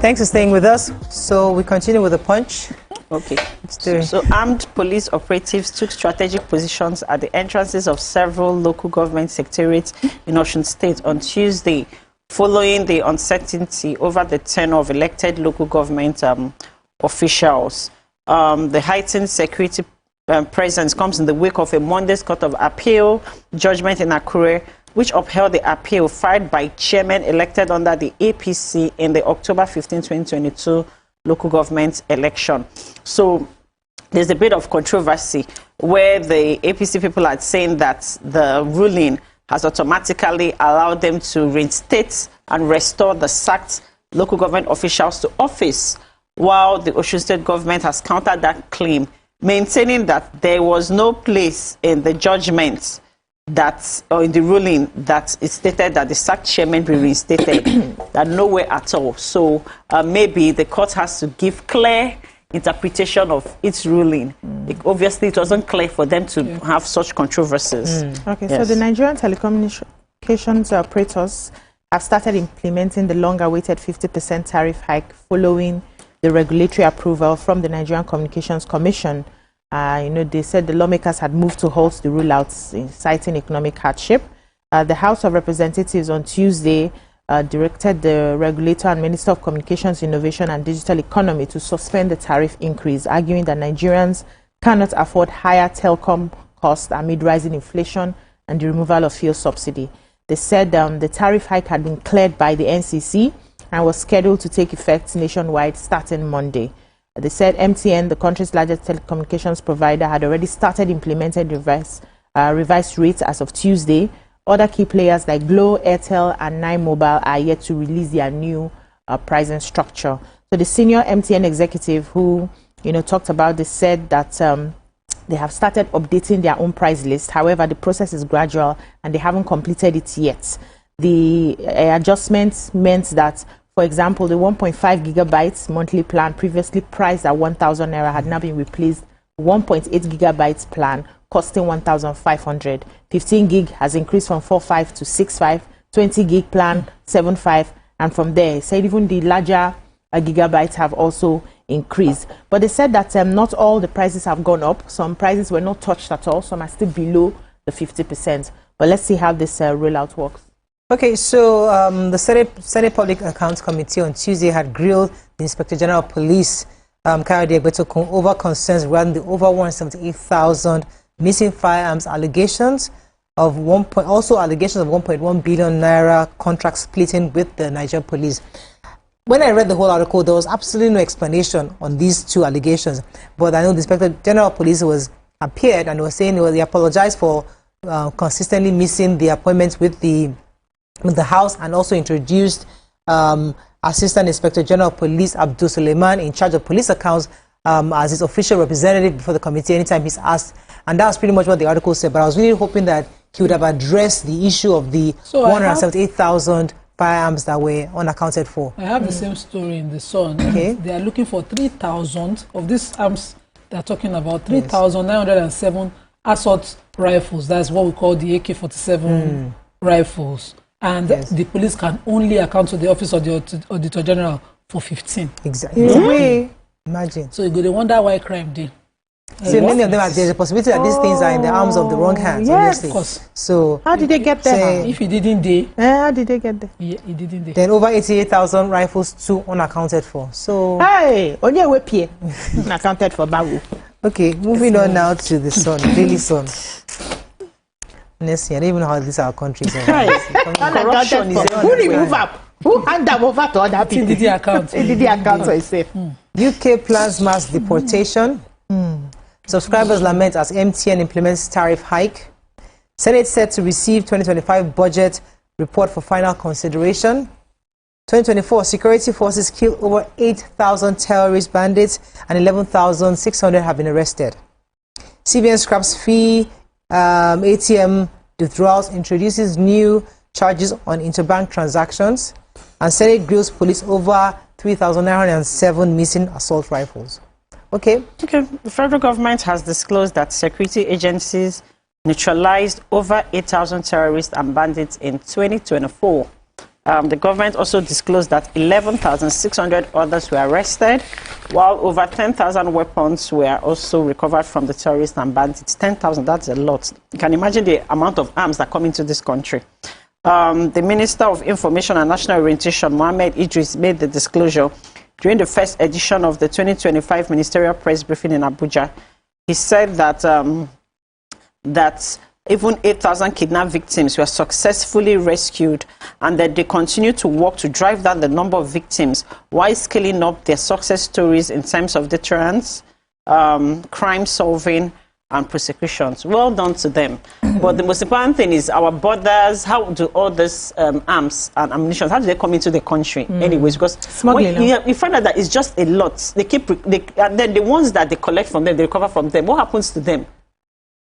Thanks for staying with us. So we continue with the punch. Okay. So armed police operatives took strategic positions at the entrances of several local government secretariats in Osun State on Tuesday, following the uncertainty over the tenure of elected local government officials. The heightened security presence comes in the wake of a Monday's Court of Appeal judgment in Akure, which upheld the appeal filed by chairman elected under the APC in the October 15, 2022 local government election. So there's a bit of controversy where the APC people are saying that the ruling has automatically allowed them to reinstate and restore the sacked local government officials to office, while the Osun State government has countered that claim, maintaining that there was no place in the judgment that, or in the ruling, that it stated that the sacked chairman be reinstated, that nowhere at all. So maybe the court has to give clear interpretation of its ruling. Obviously, it wasn't clear for them to have such controversies. Okay, so the Nigerian telecommunications operators have started implementing the long-awaited 50% tariff hike following the regulatory approval from the Nigerian Communications Commission. They said the lawmakers had moved to halt the rollouts, citing economic hardship. The House of Representatives on Tuesday directed the regulator and Minister of Communications, Innovation and Digital Economy to suspend the tariff increase, arguing that Nigerians cannot afford higher telecom costs amid rising inflation and the removal of fuel subsidy. They said the tariff hike had been cleared by the NCC and was scheduled to take effect nationwide starting Monday. They said MTN, the country's largest telecommunications provider, had already started implementing revised rates as of Tuesday. Other key players like Glo, Airtel, and Nine Mobile are yet to release their new pricing structure. So the senior MTN executive who talked about this said that they have started updating their own price list. However, the process is gradual and they haven't completed it yet. The adjustments meant that, for example, the 1.5 gigabytes monthly plan previously priced at 1,000 naira had now been replaced with 1.8 gigabytes plan costing 1,500. 15 gig has increased from 4.5 to 6.5. 20 gig plan 7.5, and from there, he said even the larger gigabytes have also increased. But they said that not all the prices have gone up. Some prices were not touched at all. Some are still below the 50%. But let's see how this rollout works. Okay, so the Senate Public Accounts Committee on Tuesday had grilled the Inspector General of Police, Kayode Egbetokun, over concerns regarding the over 178,000 missing firearms allegations of allegations of 1.1 billion naira contract splitting with the Nigerian police. When I read the whole article, there was absolutely no explanation on these two allegations. But I know the Inspector General of Police appeared and was saying they apologized for consistently missing the appointments with the House, and also introduced Assistant Inspector General of Police Abdul Suleiman in charge of police accounts as his official representative before the committee anytime he's asked. And that's pretty much what the article said. But I was really hoping that he would have addressed the issue of the 178,000 firearms that were unaccounted for. I have the same story in the Sun. Okay. They are looking for 3,000 of these arms they're talking about, 3,907 assault rifles. That's what we call the AK-47 rifles. And the police can only account to the Office of the Auditor General for 15. Exactly. Imagine. So you go to wonder why crime did. So many of them, there's a possibility that these things are in the arms of the wrong hands. Yes, obviously. Of course. So how did they get there? If he didn't day, how did they get there? Yeah, he didn't day. Then over 88,000 rifles too unaccounted for. So hey, only we pay unaccounted for Babu. Okay, moving on now to the Sun, Daily Sun. Next year, I don't even know how this our country is. Corruption is who remove up? Who hand them over to other people? Did the account? Did the account for itself? UK plans mass deportation. Subscribers lament as MTN implements tariff hike. Senate set to receive 2025 budget report for final consideration. 2024, security forces killed over 8,000 terrorist bandits and 11,600 have been arrested. CBN scraps fee ATM withdrawals, introduces new charges on interbank transactions, and Senate grills police over 3,907 missing assault rifles. Okay. The federal government has disclosed that security agencies neutralized over 8,000 terrorists and bandits in 2024. The government also disclosed that 11,600 others were arrested, while over 10,000 weapons were also recovered from the terrorists and bandits. 10,000, that's a lot. You can imagine the amount of arms that come into this country. The Minister of Information and National Orientation, Mohammed Idris, made the disclosure during the first edition of the 2025 Ministerial Press Briefing in Abuja. He said that that even 8,000 kidnapped victims were successfully rescued, and that they continue to work to drive down the number of victims while scaling up their success stories in terms of deterrence, crime solving, and prosecutions. Well done to them. But the most important thing is our borders. How do all this arms and ammunition, how do they come into the country anyways? Because you find out that it's just a lot. They keep, and then the ones that they collect from them, they recover from them. What happens to them?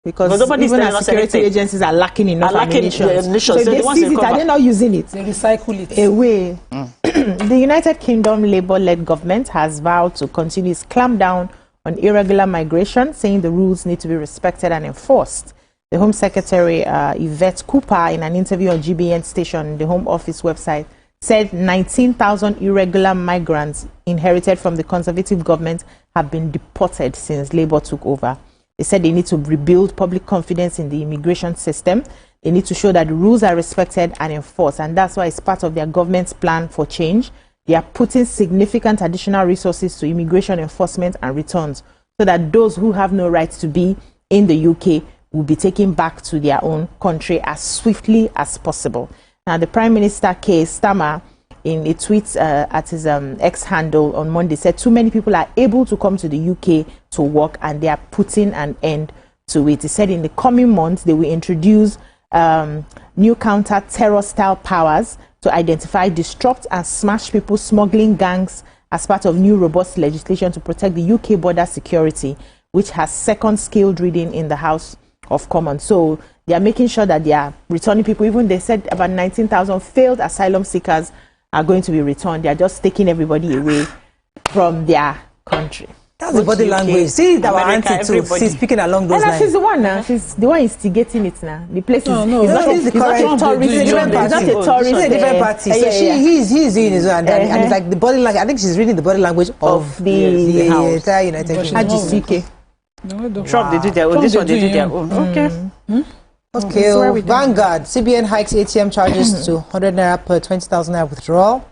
Because even our security agencies are lacking enough ammunition. So if they seize it, are they not using it? They recycle it. Away. The United Kingdom Labour-led government has vowed to continue its clampdown on irregular migration, saying the rules need to be respected and enforced. The Home Secretary, Yvette Cooper, in an interview on GBN station, the Home Office website, said 19,000 irregular migrants inherited from the Conservative government have been deported since Labour took over. They said they need to rebuild public confidence in the immigration system. They need to show that the rules are respected and enforced, and that's why it's part of their government's plan for change. They are putting significant additional resources to immigration enforcement and returns so that those who have no right to be in the UK will be taken back to their own country as swiftly as possible. Now, the Prime Minister, Keir Starmer, in a tweet at his X handle on Monday, said too many people are able to come to the UK to work, and they are putting an end to it. He said in the coming months, they will introduce new counter-terror style powers to identify, disrupt, and smash people smuggling gangs as part of new robust legislation to protect the UK border security, which has second skilled reading in the House of Commons. So they are making sure that they are returning people. Even they said about 19,000 failed asylum seekers are going to be returned. They are just taking everybody away from their country. That's the body language. See, that our auntie too. She's speaking along those lines. She's the one now. She's the one instigating it now. The place is not a tourist. It's a different party. So he's doing his own, and it's like the body language. I think she's reading the body language of the entire United Kingdom. Trump, they do their own. This one, they do their own. Okay. Okay. Vanguard. CBN hikes ATM charges to 100 naira per 20,000 naira withdrawal.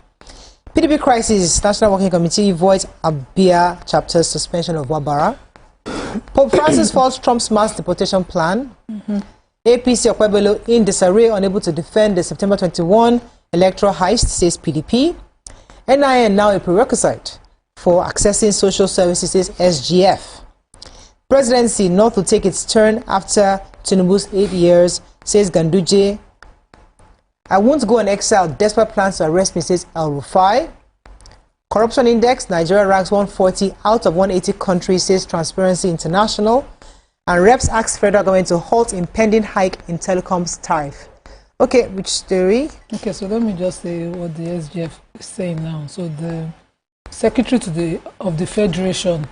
PDP crisis. National Working Committee voids Abia chapter's suspension of Wabara. Pope Francis faults Trump's mass deportation plan. APC Okwebelo in disarray, unable to defend the September 21 electoral heist, says PDP. NIN now a prerequisite for accessing social services, says SGF. Presidency not to take its turn after Tinubu's 8 years, says Ganduje. I won't go on exile, desperate plans to arrest me, says El Rufai. Corruption index, Nigeria ranks 140 out of 180 countries, says Transparency International. And reps ask federal government to halt impending hike in telecom's tariff. Okay, which story? Okay, so let me just say what the SGF is saying now. So the Secretary of the Federation,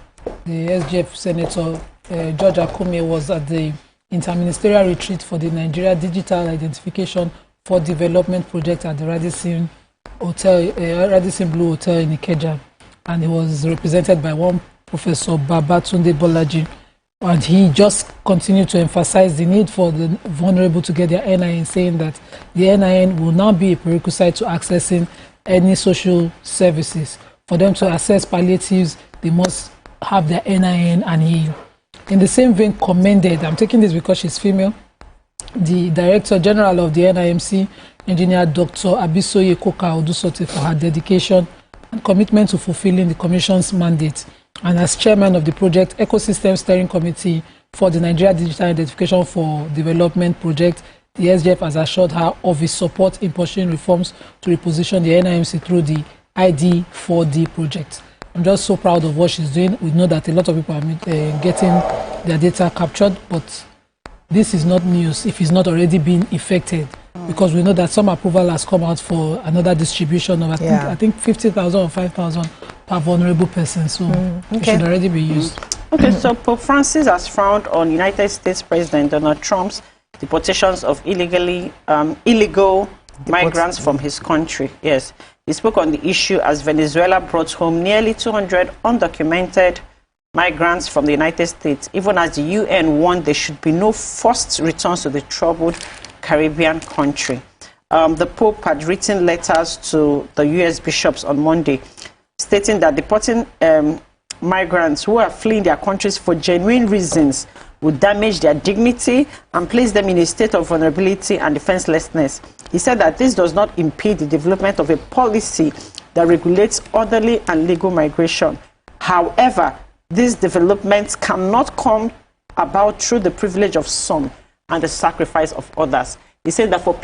the SGF Senator George Akume, was at the interministerial retreat for the Nigeria Digital Identification for Development project at the Radisson Blue Hotel in Ikeja, and he was represented by one Professor Babatunde Bolaji, and he just continued to emphasize the need for the vulnerable to get their NIN, saying that the NIN will now be a prerequisite to accessing any social services. For them to access palliatives, they must have their NIN, and he, in the same vein, commended, I'm taking this because she's female, the Director General of the NIMC, Engineer Dr. Abisoye Koka Odusote, for her dedication and commitment to fulfilling the Commission's mandate. And as Chairman of the Project Ecosystem Steering Committee for the Nigeria Digital Identification for Development project, the SGF has assured her of its support in pursuing reforms to reposition the NIMC through the ID4D project. I'm just so proud of what she's doing. We know that a lot of people are getting their data captured, but this is not news if it's not already been effected, because we know that some approval has come out for another distribution of I think 50,000 or 5,000 per vulnerable person, so it should already be used. Okay, so Pope Francis has frowned on United States President Donald Trump's deportations of illegal migrants from his country. Yes, he spoke on the issue as Venezuela brought home nearly 200 undocumented migrants from the United States, even as the UN warned there should be no forced returns to the troubled Caribbean country. The Pope had written letters to the U.S. bishops on Monday, stating that deporting migrants who are fleeing their countries for genuine reasons would damage their dignity and place them in a state of vulnerability and defenselessness. He said that this does not impede the development of a policy that regulates orderly and legal migration. However, these developments cannot come about through the privilege of some and the sacrifice of others. He said that for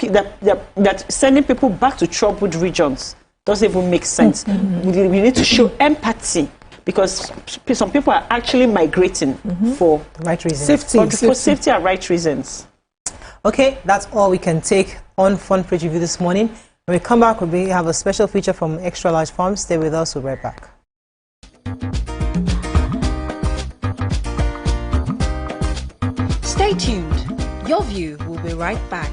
that sending people back to troubled regions doesn't even make sense. We need to show empathy, because some people are actually migrating for right reasons. For safety and right reasons. Okay, that's all we can take on Front Page Review this morning. When we come back, we have a special feature from Extra Large Farms. Stay with us, we'll be right back. Stay tuned. Your View will be right back.